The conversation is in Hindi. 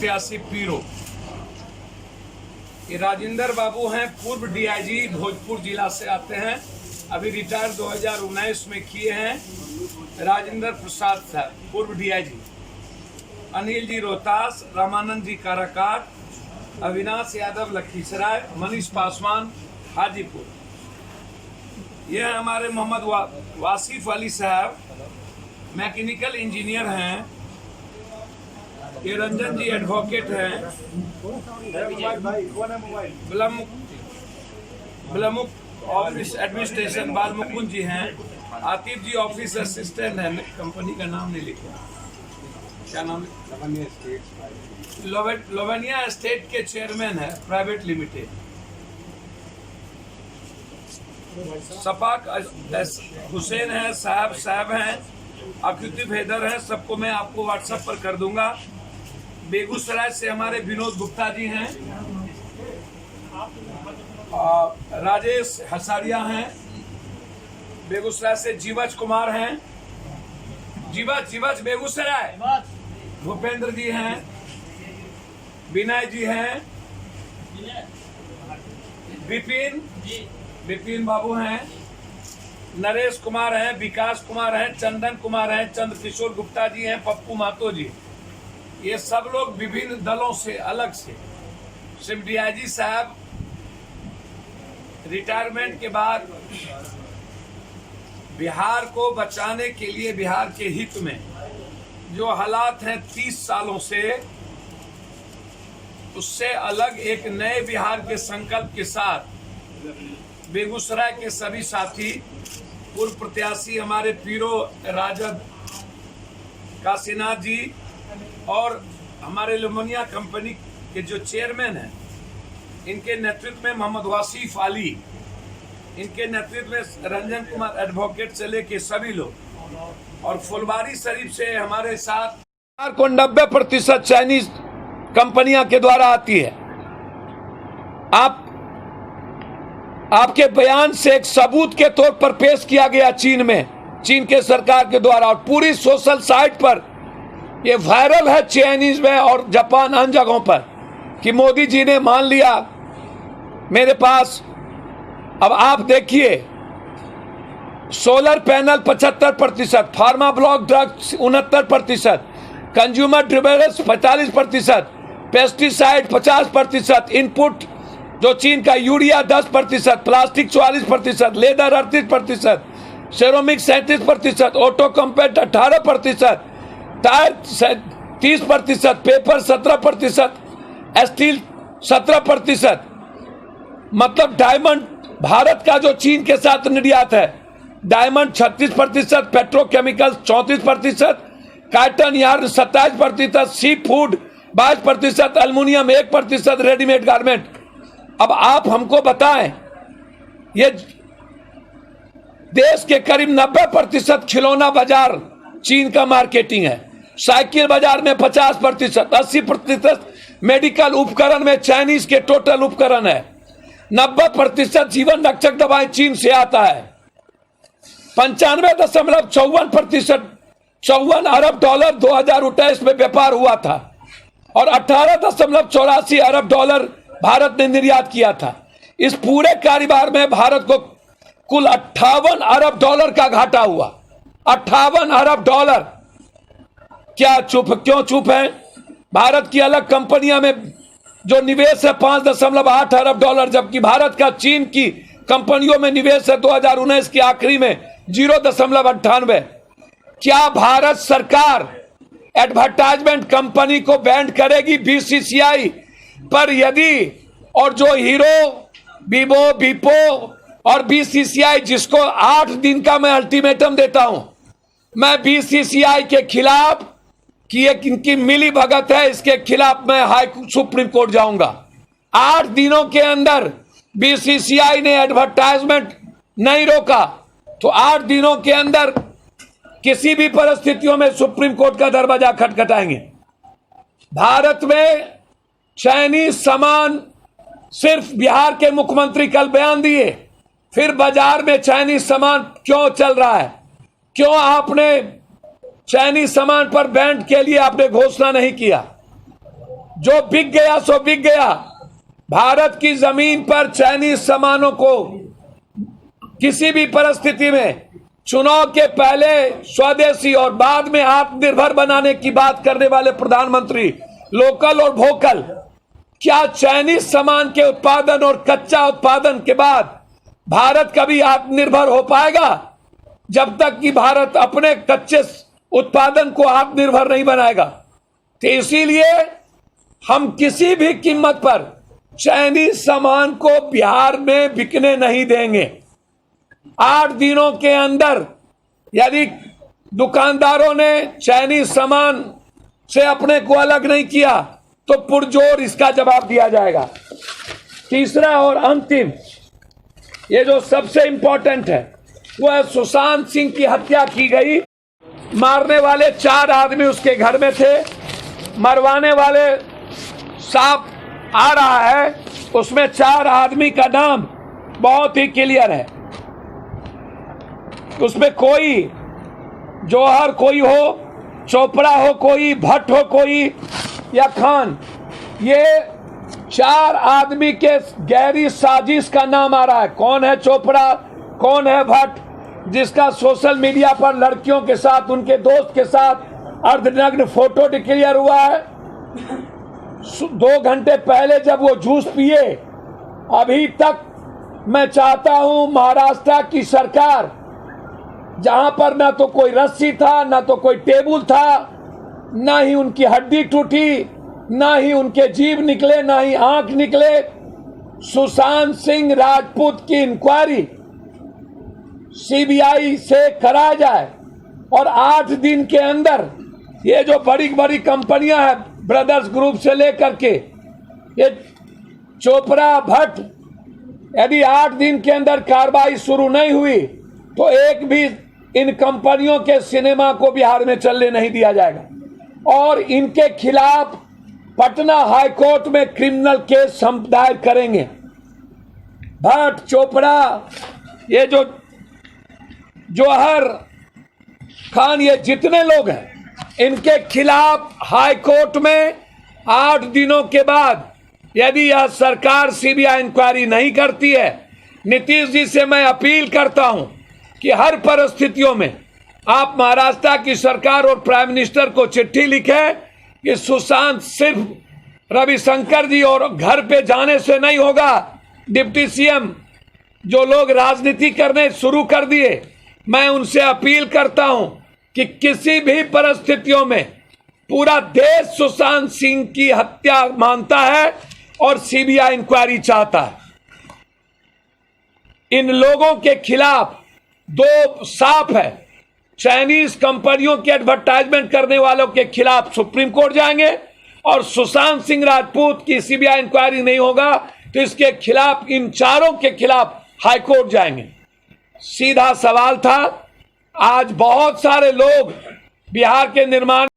प्रत्याशी पीरो। ये राजेंद्र बाबू हैं, पूर्व डीआईजी भोजपुर जिला से आते हैं, अभी रिटायर 2019 में किए हैं। राजेंद्र प्रसाद साहब पूर्व डीआईजी, अनिल जी रोहतास, रामानंद जी काराकाट, अविनाश यादव लखीसराय, मनीष पासवान हाजीपुर। ये है हमारे मोहम्मद वासिफ अली साहब, मैकेनिकल इंजीनियर हैं। ये रंजन जी एडवोकेट हैं, बिलमुख ऑफिस एडमिनिस्ट्रेशन बालमुकुंद जी हैं। आतिफ जी ऑफिस असिस्टेंट हैं, कंपनी का नाम नहीं लिखा, क्या नाम है, लोवेनिया एस्टेट के चेयरमैन है प्राइवेट लिमिटेड। सपाक हुसैन है, साहब हैं, आकृति हैदर है, सबको मैं आपको व्हाट्सएप पर कर दूंगा। बेगूसराय से हमारे विनोद गुप्ता जी हैं, राजेश हसारिया हैं। बेगूसराय से जीवज कुमार हैं, जीवज बेगूसराय। भूपेंद्र जी हैं, विनय जी हैं, विपिन बाबू हैं, नरेश कुमार हैं, विकास कुमार हैं, चंदन कुमार हैं, चंद्रकिशोर गुप्ता जी हैं, पप्पू महतो जी। ये सब लोग विभिन्न दलों से अलग से। सिर्फ डीआईजी साहब रिटायरमेंट के बाद बिहार को बचाने के लिए, बिहार के हित में जो हालात हैं 30 सालों से, उससे अलग एक नए बिहार के संकल्प के साथ बेगूसराय के सभी साथी, पूर्व प्रत्याशी हमारे पीरो राजद काशीनाथ जी और हमारे लोवेनिया कंपनी के जो चेयरमैन हैं, इनके नेतृत्व में मोहम्मद वासिफ अली, इनके नेतृत्व में रंजन कुमार एडवोकेट से लेके सभी लोग, और फुलवारी शरीफ से हमारे साथ को 90% चाइनीज कंपनियां के द्वारा आती है। आपके बयान से एक सबूत के तौर पर पेश किया गया चीन में, चीन के सरकार के द्वारा, और पूरी सोशल साइट पर ये वायरल है, चाइनीज में और जापान अन्य जगहों पर, कि मोदी जी ने मान लिया मेरे पास। अब आप देखिए, solar panel 75%, pharma block drugs 69%, consumer durables 45%, pesticide 50%, input जो चीन का urea 10%, plastic 44%, leather 38%, सेरोमिक 37%, auto compact 18%, tyre 30%, paper 17%, steel 17%। मतलब डायमंड, भारत का जो चीन के साथ निर्यात है, diamond 36%, petrochemical 34%, cotton yarn 27%, sea food 22%, aluminium 1%, readymade garment. अब आप हमको बताएं, ये देश के करीब 90% खिलौना बाजार चीन का मार्केटिंग है, साइकिल बाजार में 50%, 80% मेडिकल उपकरण में चाइनीज के टोटल उपकरण है, 90% जीवन रक्षक दवाएं चीन से आता है, 95.54% $54 अरब 2019 में व्यापार हुआ था, और 18.84 अरब डॉलर भारत ने निर्यात किया था। इस पूरे कारोबार में भारत को कुल 58 अरब डॉलर का घाटा हुआ। 58 अरब डॉलर। क्या क्यों चुप है? भारत की अलग कंपनियों में जो निवेश है 5.8 अरब डॉलर, जबकि भारत का चीन की कंपनियों में निवेश है 2019 के आखिरी में 0.98। क्या भारत सरकार एडवर्टाइजमेंट कंपनी को बैन करेगी बीसीसीआई पर? यदि, और जो हीरो, वीवो, बीपो और बीसीसीआई, जिसको 8 दिन का मैं अल्टीमेटम देता हूं, मैं बीसीसीआई के खिलाफ कि एक इनकी मिली भगत है, इसके खिलाफ मैं सुप्रीम कोर्ट जाऊंगा। 8 दिनों के अंदर बीसीसीआई ने एडवर्टाइजमेंट नहीं रोका तो 8 दिनों के अंदर किसी भी परिस्थितियों में सुप्रीम कोर्ट का दरवाजा खटखटाएंगे। भारत में चाइनीज सामान, सिर्फ बिहार के मुख्यमंत्री कल बयान दिए, फिर बाजार में चाइनीज सामान क्यों चल रहा है? क्यों आपने चाइनीज सामान पर बैन के लिए आपने घोषणा नहीं किया? जो बिक गया सो बिक गया। भारत की जमीन पर चाइनीज सामानों को किसी भी परिस्थिति में चुनाव के पहले स्वदेशी और बाद में आत्मनिर्भर बनाने की बात करने वाले प्रधानमंत्री, लोकल और वोकल, क्या चाइनीज सामान के उत्पादन और कच्चा उत्पादन के बाद भारत कभी आत्मनिर्भर हो पाएगा? जब तक कि भारत अपने कच्चे उत्पादन को आत्मनिर्भर नहीं बनाएगा। तो इसीलिए हम किसी भी कीमत पर चाइनीज सामान को बिहार में बिकने नहीं देंगे। 8 दिनों के अंदर यदि दुकानदारों ने चाइनीज सामान से अपने को अलग नहीं किया तो पुरजोर इसका जवाब दिया जाएगा। तीसरा और अंतिम, ये जो सबसे इंपॉर्टेंट है, वो है सुशांत सिंह की हत्या की गई। मारने वाले 4 आदमी उसके घर में थे, मरवाने वाले साफ आ रहा है, उसमें 4 आदमी का नाम बहुत ही क्लियर है। उसमें कोई जौहर कोई हो, चोपड़ा हो कोई, भट्ट हो कोई या खान, ये 4 आदमी के गहरी साजिश का नाम आ रहा है। कौन है चोपड़ा, कौन है भट्ट, जिसका सोशल मीडिया पर लड़कियों के साथ, उनके दोस्त के साथ अर्धनग्न फोटो डिक्लेयर हुआ है। 2 घंटे पहले जब वो जूस पिए, अभी तक मैं चाहता हूं महाराष्ट्र की सरकार, जहां पर ना तो कोई रस्सी था, ना तो कोई टेबल था, ना ही उनकी हड्डी टूटी, ना ही उनके जीभ निकले, ना ही आंख निकले, सुशांत सिंह राजपूत की इंक्वायरी सीबीआई से कराया जाए और 8 दिन के अंदर ये जो बड़ी बड़ी कंपनियां हैं, ब्रदर्स ग्रुप से लेकर के ये चोपड़ा, भट्ट, यदि 8 दिन के अंदर कार्रवाई शुरू नहीं हुई तो एक भी इन कंपनियों के सिनेमा को बिहार में चलने नहीं दिया जाएगा और इनके खिलाफ पटना हाई कोर्ट में क्रिमिनल केस हम दायर करेंगे। भट्ट, चोपड़ा, ये जो जौहर, खान, ये जितने लोग हैं, इनके खिलाफ हाई कोर्ट में 8 दिनों के बाद यदि यह सरकार सीबीआई इंक्वायरी नहीं करती है, नीतीश जी से मैं अपील करता हूं कि हर परिस्थितियों में आप महाराष्ट्र की सरकार और प्राइम मिनिस्टर को चिट्ठी लिखें कि सुशांत सिर्फ रविशंकर जी और घर पे जाने से नहीं होगा। डिप्टी सीएम जो लोग राजनीति करने शुरू कर दिए, मैं उनसे अपील करता हूं कि किसी भी परिस्थितियों में पूरा देश सुशांत सिंह की हत्या मानता है और सीबीआई इंक्वायरी चाहता है। इन लोगों के खिलाफ 2 साफ है, चाइनीज कंपनियों की एडवर्टाइजमेंट करने वालों के खिलाफ सुप्रीम कोर्ट जाएंगे और सुशांत सिंह राजपूत की सीबीआई इंक्वायरी नहीं होगा तो इसके खिलाफ, इन 4 के खिलाफ हाई कोर्ट जाएंगे। सीधा सवाल था। आज बहुत सारे लोग बिहार के निर्माण